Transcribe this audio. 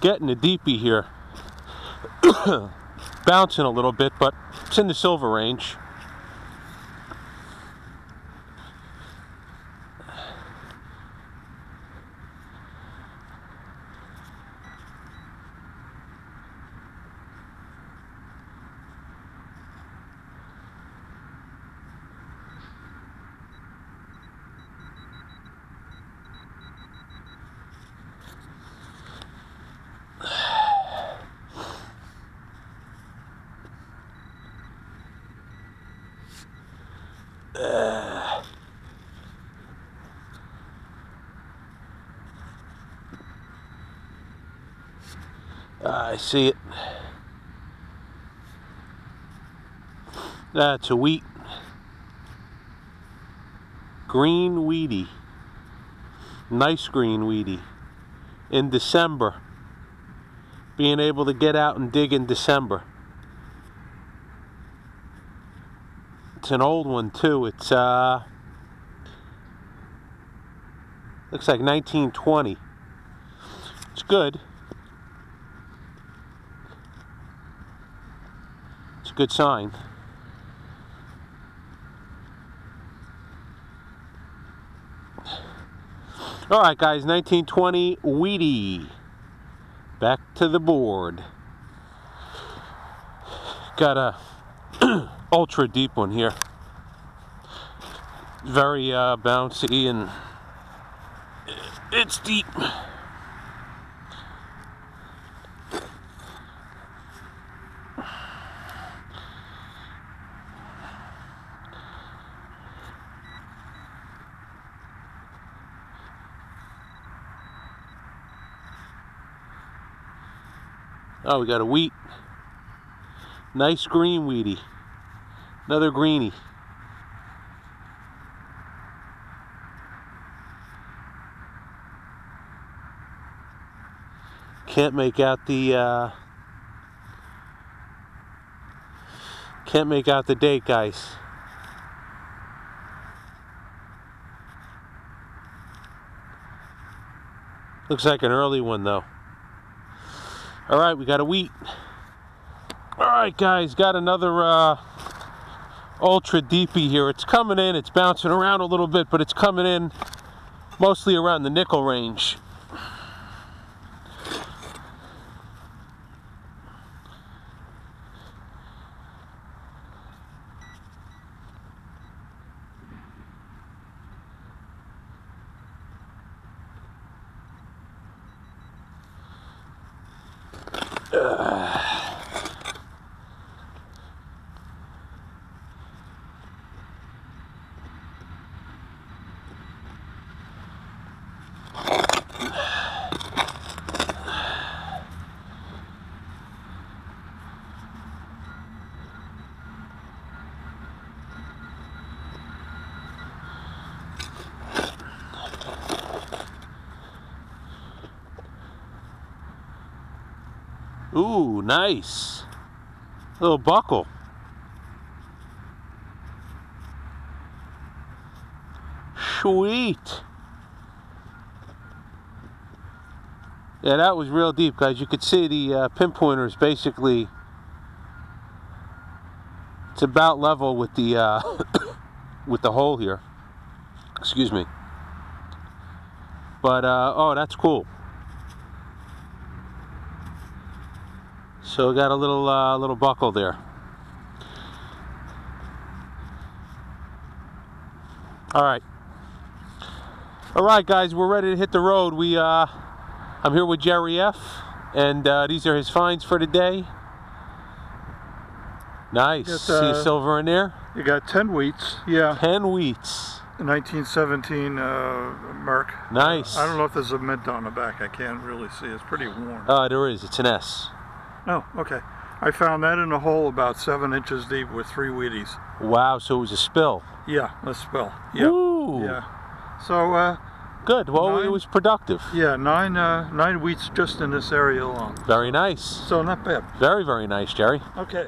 Getting a deepie here. Bouncing a little bit, but it's in the silver range. I see it. That's a wheat. Green wheatie. Nice green wheatie. In December. Being able to get out and dig in December. It's an old one too. It's looks like 1920. It's good. It's a good sign. All right, guys, 1920 wheatie. Back to the board. Got a ultra deep one here. Very bouncy, and it's deep. Oh, we got a wheat. Nice green wheatie. Another greenie. Can't make out the date, guys. Looks like an early one though. All right, we got a wheat. All right, guys, got another ultra deepie here. It's coming in. It's bouncing around a little bit, but it's coming in mostly around the nickel range. Ooh, nice. Little buckle. Sweet. Yeah, that was real deep, guys. You could see the pinpointers basically. It's about level with the with the hole here. Excuse me. But oh, that's cool. So we got a little buckle there. All right, guys, we're ready to hit the road. I'm here with Jerry F, and these are his finds for today. Nice. See silver in there. You got 10 wheats. Yeah. 10 wheats. 1917 Merc. Nice. I don't know if there's a mint on the back. I can't really see. It's pretty worn. There is. It's an S. Oh, okay. I found that in a hole about 7 inches deep with 3 Wheaties. Wow, so it was a spill. Yeah, a spill. Yep. Ooh. Yeah. So, good. Well, it was productive. Yeah, nine wheats just in this area alone. Very nice. So not bad. Very, very nice, Jerry. Okay.